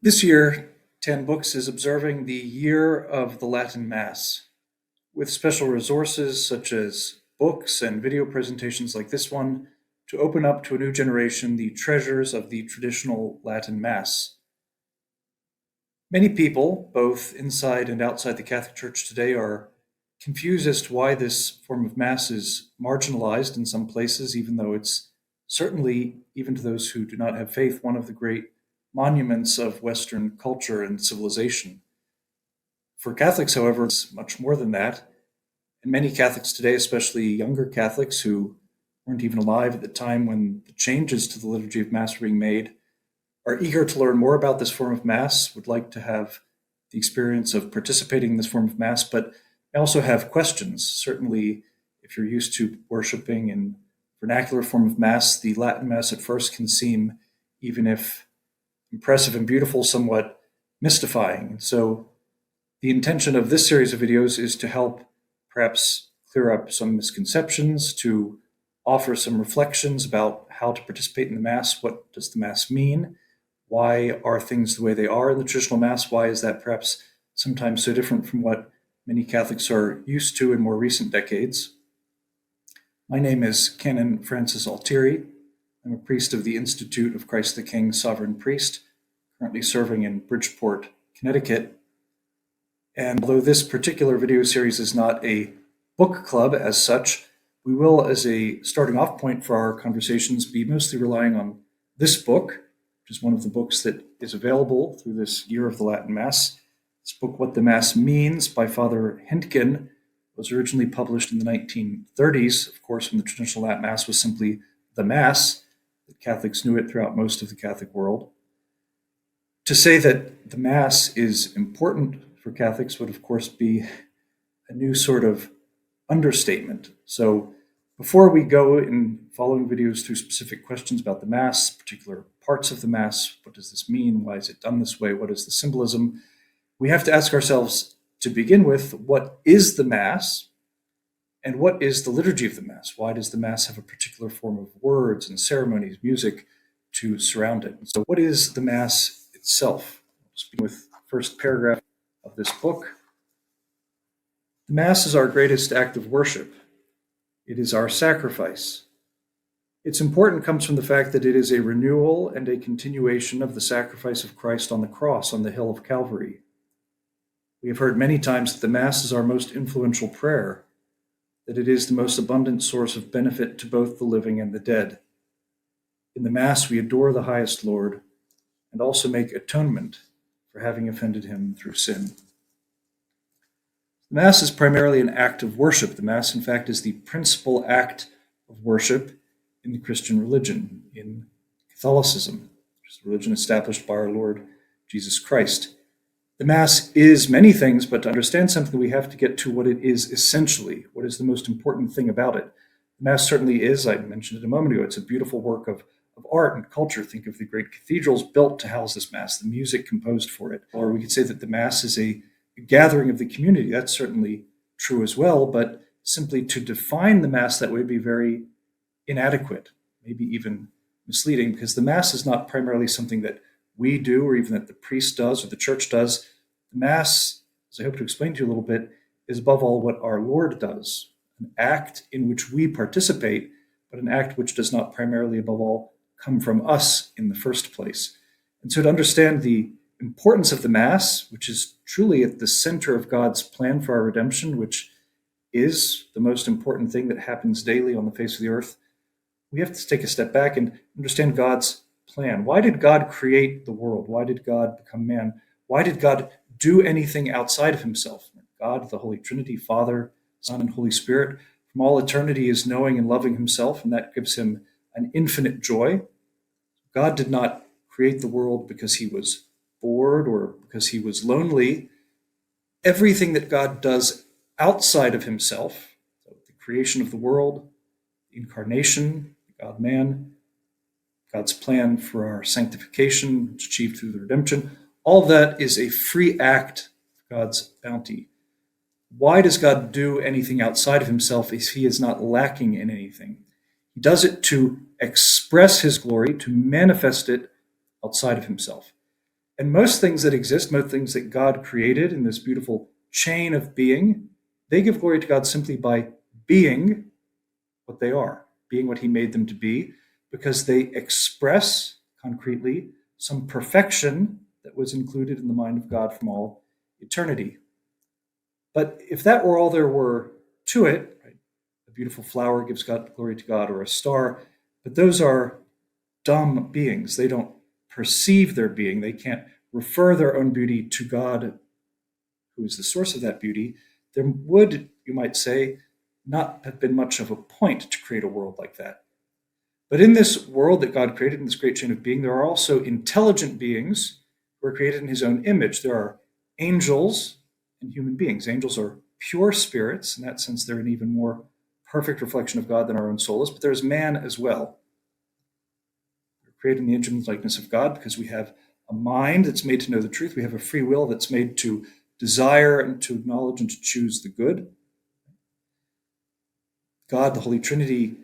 This year, 10 Books is observing the Year of the Latin Mass, with special resources such as books and video presentations like this one to open up to a new generation the treasures of the traditional Latin Mass. Many people, both inside and outside the Catholic Church today, are confused as to why this form of Mass is marginalized in some places, even though it's certainly, even to those who do not have faith, one of the great monuments of Western culture and civilization. For Catholics, however, it's much more than that. And many Catholics today, especially younger Catholics who weren't even alive at the time when the changes to the liturgy of Mass were being made, are eager to learn more about this form of Mass, would like to have the experience of participating in this form of Mass, but also have questions. Certainly, if you're used to worshiping in vernacular form of Mass, the Latin Mass at first can seem, even if impressive and beautiful, somewhat mystifying. And so the intention of this series of videos is to help perhaps clear up some misconceptions, to offer some reflections about how to participate in the Mass. What does the Mass mean? Why are things the way they are in the traditional Mass? Why is that perhaps sometimes so different from what many Catholics are used to in more recent decades? My name is Canon Francis Altiere. I'm a priest of the Institute of Christ the King, Sovereign Priest, currently serving in Bridgeport, Connecticut. And although this particular video series is not a book club as such, we will, as a starting off point for our conversations, be mostly relying on this book, which is one of the books that is available through this Year of the Latin Mass. This book, What the Mass Means, by Father Hintgen, was originally published in the 1930s, of course, when the traditional Latin Mass was simply the Mass. The Catholics knew it throughout most of the Catholic world. To say that the Mass is important for Catholics would, of course, be a new sort of understatement. So before we go in following videos through specific questions about the Mass, particular parts of the Mass, what does this mean? Why is it done this way? What is the symbolism? We have to ask ourselves, to begin with, what is the Mass? And what is the liturgy of the Mass? Why does the Mass have a particular form of words and ceremonies, music to surround it? So what is the Mass itself? Let's begin with the first paragraph of this book. The Mass is our greatest act of worship. It is our sacrifice. Its importance comes from the fact that it is a renewal and a continuation of the sacrifice of Christ on the cross on the hill of Calvary. We have heard many times that the Mass is our most influential prayer, that it is the most abundant source of benefit to both the living and the dead. In the Mass, we adore the highest Lord and also make atonement for having offended him through sin. The Mass is primarily an act of worship. The Mass, in fact, is the principal act of worship in the Christian religion, in Catholicism, which is the religion established by our Lord Jesus Christ. The Mass is many things, but to understand something, we have to get to what it is essentially. What is the most important thing about it? The Mass certainly is, I mentioned it a moment ago, it's a beautiful work of art and culture. Think of the great cathedrals built to house this Mass, the music composed for it. Or we could say that the Mass is a gathering of the community. That's certainly true as well, but simply to define the Mass that way would be very inadequate, maybe even misleading, because the Mass is not primarily something that we do or even that the priest does or the church does. The Mass, as I hope to explain to you a little bit, is above all what our Lord does, an act in which we participate, but an act which does not primarily, above all, come from us in the first place. And so to understand the importance of the Mass, which is truly at the center of God's plan for our redemption, which is the most important thing that happens daily on the face of the earth, we have to take a step back and understand God's plan. Why did God create the world? Why did God become man? Why did God do anything outside of himself? God, the Holy Trinity, Father, Son, and Holy Spirit, from all eternity is knowing and loving himself, and that gives him an infinite joy. God did not create the world because he was bored or because he was lonely. Everything that God does outside of himself, so the creation of the world, the incarnation, God-man, God's plan for our sanctification, achieved through the redemption, all of that is a free act of God's bounty. Why does God do anything outside of himself if he is not lacking in anything? He does it to express his glory, to manifest it outside of himself. And most things that exist, most things that God created in this beautiful chain of being, they give glory to God simply by being what they are, being what he made them to be, because they express concretely some perfection that was included in the mind of God from all eternity. But if that were all there were to it, right, a beautiful flower gives God glory to God, or a star, but those are dumb beings. They don't perceive their being. They can't refer their own beauty to God, who is the source of that beauty. There would, you might say, not have been much of a point to create a world like that. But in this world that God created, in this great chain of being, there are also intelligent beings who are created in his own image. There are angels and human beings. Angels are pure spirits. In that sense, they're an even more perfect reflection of God than our own soul is. But there's man as well. We're created in the image and likeness of God because we have a mind that's made to know the truth. We have a free will that's made to desire and to acknowledge and to choose the good. God, the Holy Trinity,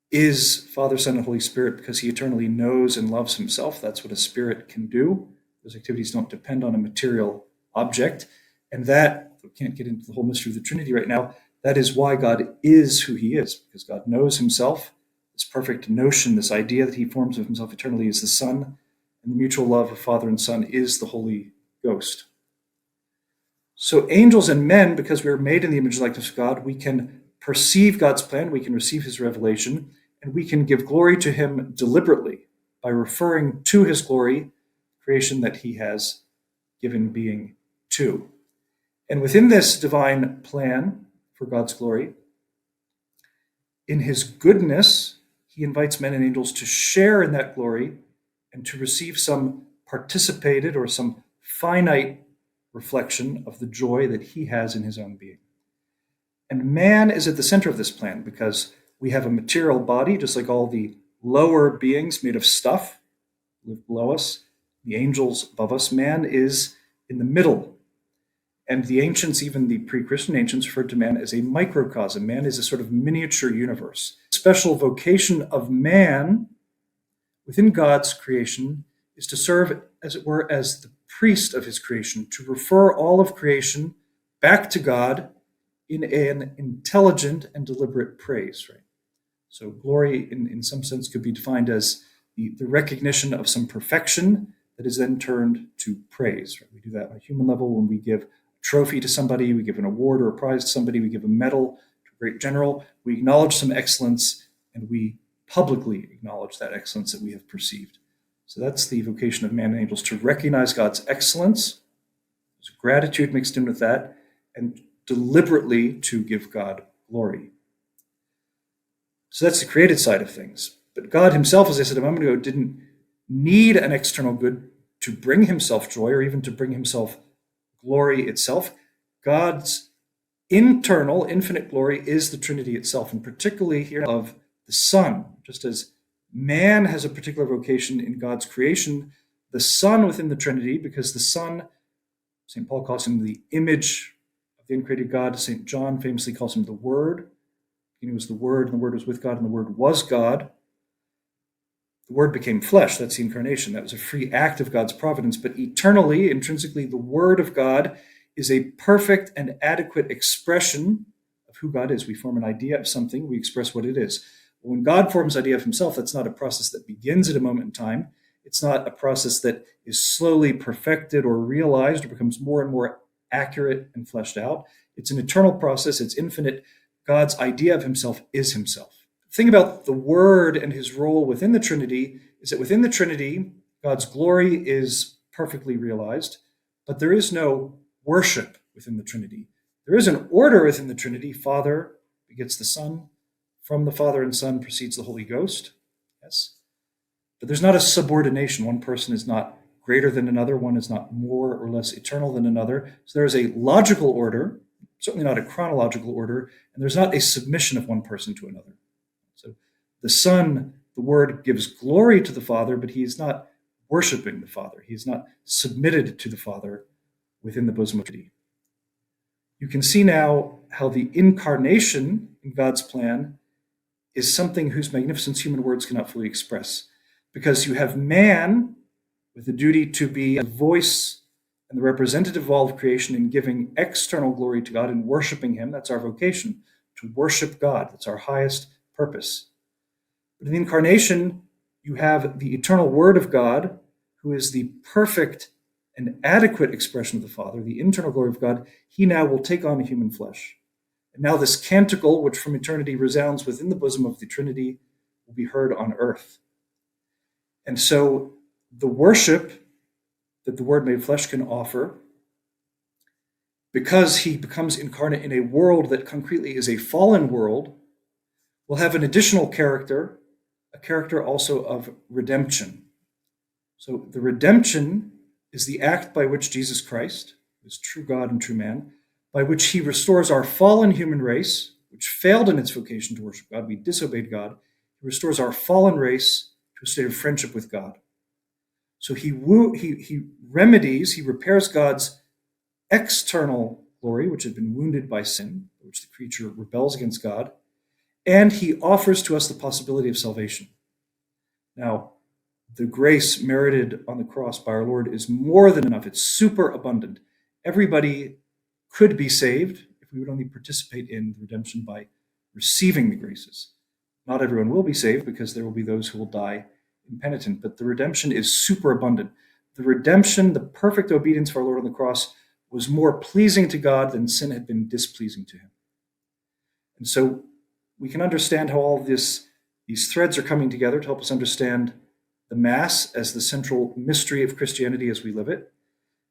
is Father, Son, and Holy Spirit because he eternally knows and loves himself. That's what a spirit can do. Those activities don't depend on a material object. And that, we can't get into the whole mystery of the Trinity right now, that is why God is who he is, because God knows himself. This perfect notion, this idea that he forms of himself eternally is the Son, and the mutual love of Father and Son is the Holy Ghost. So angels and men, because we are made in the image and likeness of God, we can perceive God's plan, we can receive his revelation, and we can give glory to him deliberately by referring to his glory, creation that he has given being to. And within this divine plan for God's glory, in his goodness, he invites men and angels to share in that glory and to receive some participated or some finite reflection of the joy that he has in his own being. And man is at the center of this plan because we have a material body, just like all the lower beings made of stuff live below us, the angels above us. Man is in the middle. And the ancients, even the pre-Christian ancients, referred to man as a microcosm. Man is a sort of miniature universe. The special vocation of man within God's creation is to serve, as it were, as the priest of his creation, to refer all of creation back to God in an intelligent and deliberate praise, right? So glory, in some sense, could be defined as the recognition of some perfection that is then turned to praise, right? We do that on a human level when we give a trophy to somebody, we give an award or a prize to somebody, we give a medal to a great general, we acknowledge some excellence, and we publicly acknowledge that excellence that we have perceived. So that's the vocation of man and angels, to recognize God's excellence. There's gratitude mixed in with that, and deliberately to give God glory. So that's the created side of things. But God himself, as I said a moment ago, didn't need an external good to bring himself joy or even to bring himself glory itself. God's internal, infinite glory is the Trinity itself, and particularly here of the Son. Just as man has a particular vocation in God's creation, the Son within the Trinity, because the Son, St. Paul calls him the image of the uncreated God. St. John famously calls him the Word. He was the Word, and the Word was with God, and the Word was God. The Word became flesh. That's the incarnation. That was a free act of God's providence. But eternally, intrinsically, the Word of God is a perfect and adequate expression of who God is. We form an idea of something, we express what it is. When God forms an idea of himself, that's not a process that begins at a moment in time. It's not a process that is slowly perfected or realized or becomes more and more accurate and fleshed out. It's an eternal process. It's infinite. God's idea of himself is himself. The thing about the Word and his role within the Trinity is that within the Trinity, God's glory is perfectly realized, but there is no worship within the Trinity. There is an order within the Trinity. Father begets the Son. From the Father and Son proceeds the Holy Ghost. Yes. But there's not a subordination. One person is not greater than another. One is not more or less eternal than another. So there is a logical order, certainly not a chronological order, and there's not a submission of one person to another. So the Son, the Word, gives glory to the Father, but he is not worshiping the Father. He is not submitted to the Father within the bosom of Trinity. You can see now how the incarnation in God's plan is something whose magnificence human words cannot fully express. Because you have man with the duty to be the voice and the representative of all of creation in giving external glory to God and worshiping him. That's our vocation, to worship God. That's our highest purpose. But in the incarnation, you have the eternal Word of God, who is the perfect and adequate expression of the Father, the internal glory of God. He now will take on human flesh. And now this canticle, which from eternity resounds within the bosom of the Trinity, will be heard on earth. And so the worship that the Word made flesh can offer, because he becomes incarnate in a world that concretely is a fallen world, will have an additional character, a character also of redemption. So the redemption is the act by which Jesus Christ, who is true God and true man, by which he restores our fallen human race, which failed in its vocation to worship God. We disobeyed God. He restores our fallen race to a state of friendship with God. So he remedies, he repairs God's external glory, which had been wounded by sin, which the creature rebels against God, and he offers to us the possibility of salvation. Now, the grace merited on the cross by our Lord is more than enough. It's super abundant. Everybody could be saved if we would only participate in the redemption by receiving the graces. Not everyone will be saved, because there will be those who will die impenitent, but the redemption is super abundant. The redemption, the perfect obedience of our Lord on the cross, was more pleasing to God than sin had been displeasing to him. And so we can understand how all these threads are coming together to help us understand the Mass as the central mystery of Christianity as we live it,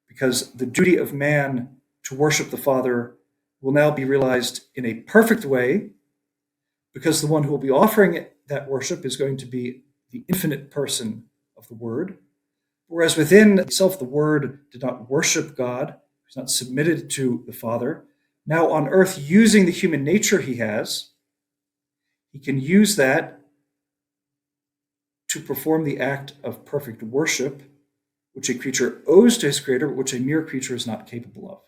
because the duty of man to worship the Father will now be realized in a perfect way, because the one who will be offering that worship is going to be the infinite person of the Word. Whereas within itself, the Word did not worship God, was not submitted to the Father. Now on earth, using the human nature he has, he can use that to perform the act of perfect worship, which a creature owes to his Creator, but which a mere creature is not capable of.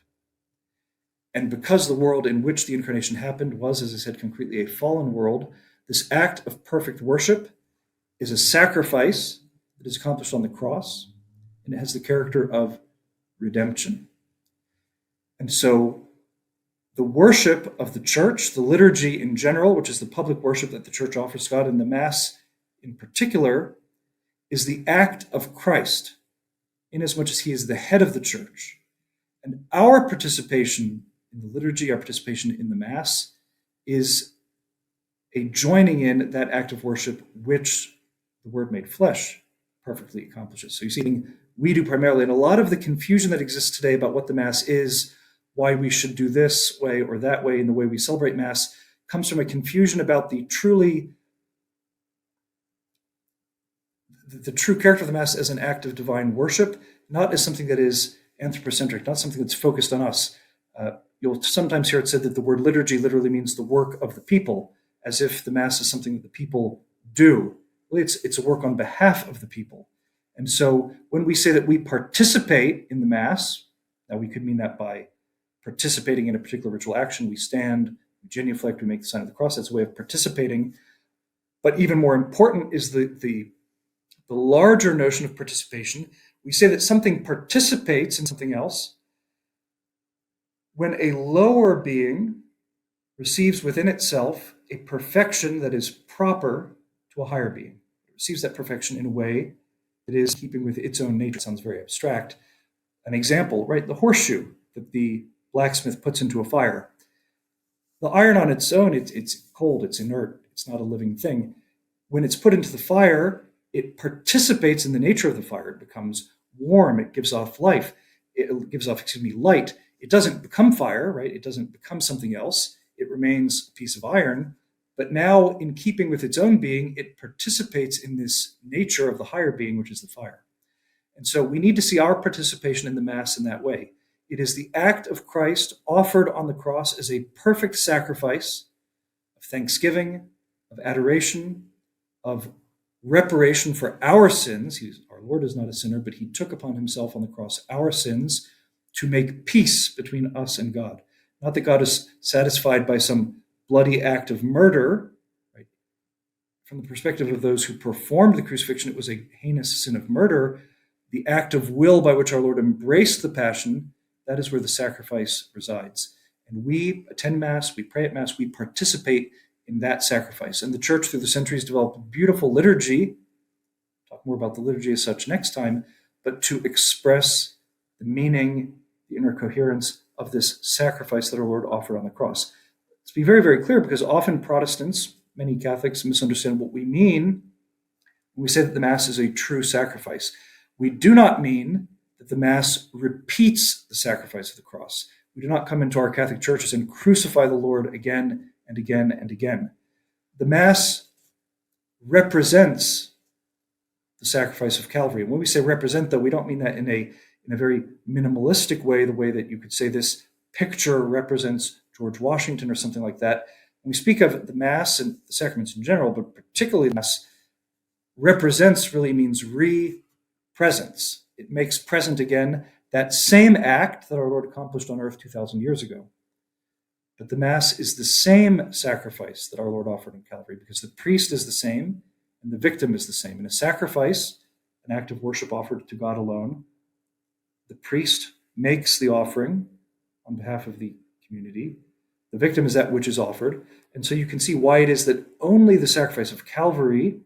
And because the world in which the incarnation happened was, as I said, concretely a fallen world, this act of perfect worship is a sacrifice that is accomplished on the cross, and it has the character of redemption. And so the worship of the church, the liturgy in general, which is the public worship that the church offers God, and the Mass in particular, is the act of Christ, inasmuch as he is the head of the church. And our participation in the liturgy, our participation in the Mass, is a joining in that act of worship which the Word made flesh perfectly accomplishes. So you see, we do primarily, and a lot of the confusion that exists today about what the Mass is, why we should do this way or that way in the way we celebrate Mass, comes from a confusion about the true character of the Mass as an act of divine worship, not as something that is anthropocentric, not something that's focused on us. You'll sometimes hear it said that the word liturgy literally means the work of the people, as if the Mass is something that the people do. Really, it's a work on behalf of the people. And so when we say that we participate in the Mass, now we could mean that by participating in a particular ritual action. We stand, we genuflect, we make the sign of the cross. That's a way of participating. But even more important is the larger notion of participation. We say that something participates in something else when a lower being receives within itself a perfection that is proper to a higher being. It receives that perfection in a way that is keeping with its own nature. It sounds very abstract. An example, right? The horseshoe that the blacksmith puts into a fire. The iron on its own, it's cold, it's inert, it's not a living thing. When it's put into the fire, it participates in the nature of the fire. It becomes warm, it gives off life, it gives off, light. It doesn't become fire, right? It doesn't become something else. It remains a piece of iron. But now, in keeping with its own being, it participates in this nature of the higher being, which is the fire. And so we need to see our participation in the Mass in that way. It is the act of Christ offered on the cross as a perfect sacrifice of thanksgiving, of adoration, of reparation for our sins. Our Lord is not a sinner, but he took upon himself on the cross our sins to make peace between us and God. Not that God is satisfied by some bloody act of murder. Right? From the perspective of those who performed the crucifixion, it was a heinous sin of murder. the act of will by which our Lord embraced the passion, that is where the sacrifice resides. And we attend Mass, we pray at Mass, we participate in that sacrifice. And the Church through the centuries developed a beautiful liturgy, talk more about the liturgy as such next time, but to express the meaning, the inner coherence of this sacrifice that our Lord offered on the cross. Let's be very, very clear, because often Protestants, many Catholics, misunderstand what we mean when we say that the Mass is a true sacrifice. We do not mean that the Mass repeats the sacrifice of the cross. We do not come into our Catholic churches and crucify the Lord again and again and again. The Mass represents the sacrifice of Calvary. And when we say represent, though, we don't mean that in a very minimalistic way, the way that you could say this picture represents George Washington or something like that. When we speak of the Mass and the sacraments in general, but particularly the Mass, represents really means re-presence. It makes present again that same act that our Lord accomplished on earth 2,000 years ago. But the Mass is the same sacrifice that our Lord offered on Calvary, because the priest is the same and the victim is the same. In a sacrifice, an act of worship offered to God alone, the priest makes the offering on behalf of the community. The victim is that which is offered. And so you can see why it is that only the sacrifice of Calvary,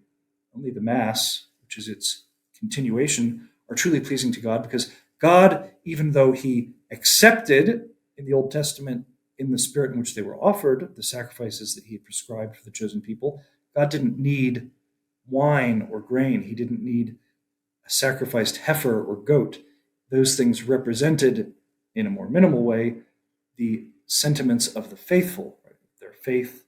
only the Mass, which is its continuation, are truly pleasing to God, because God, even though he accepted in the Old Testament, in the spirit in which they were offered, the sacrifices that he had prescribed for the chosen people, God didn't need wine or grain. He didn't need a sacrificed heifer or goat. Those things represented, in a more minimal way, the sentiments of the faithful, right? Their faith,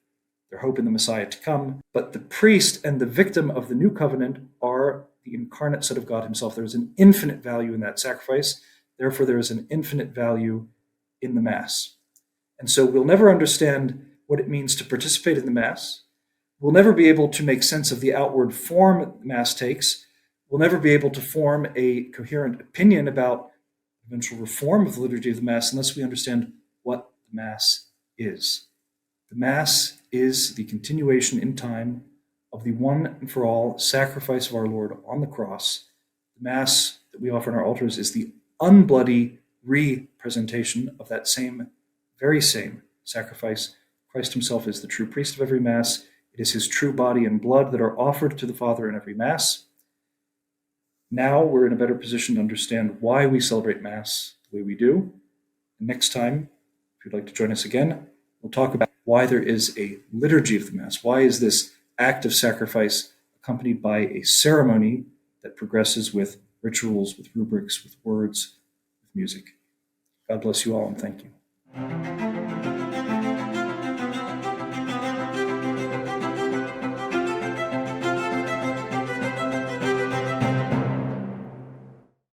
their hope in the Messiah to come. But the priest and the victim of the new covenant are the incarnate Son of God himself. There is an infinite value in that sacrifice. Therefore, there is an infinite value in the Mass. And so we'll never understand what it means to participate in the Mass. We'll never be able to make sense of the outward form the Mass takes. We'll never be able to form a coherent opinion about eventual reform of the liturgy of the Mass unless we understand what the Mass is. The Mass is the continuation in time of the one and for all sacrifice of our Lord on the cross. The Mass that we offer on our altars is the unbloody representation of that very same sacrifice. Christ himself is the true priest of every Mass. It is his true body and blood that are offered to the Father in every Mass. Now we're in a better position to understand why we celebrate Mass the way we do. And next time, if you'd like to join us again, we'll talk about why there is a liturgy of the Mass. Why is this act of sacrifice accompanied by a ceremony that progresses with rituals, with rubrics, with words, with music? God bless you all, and thank you.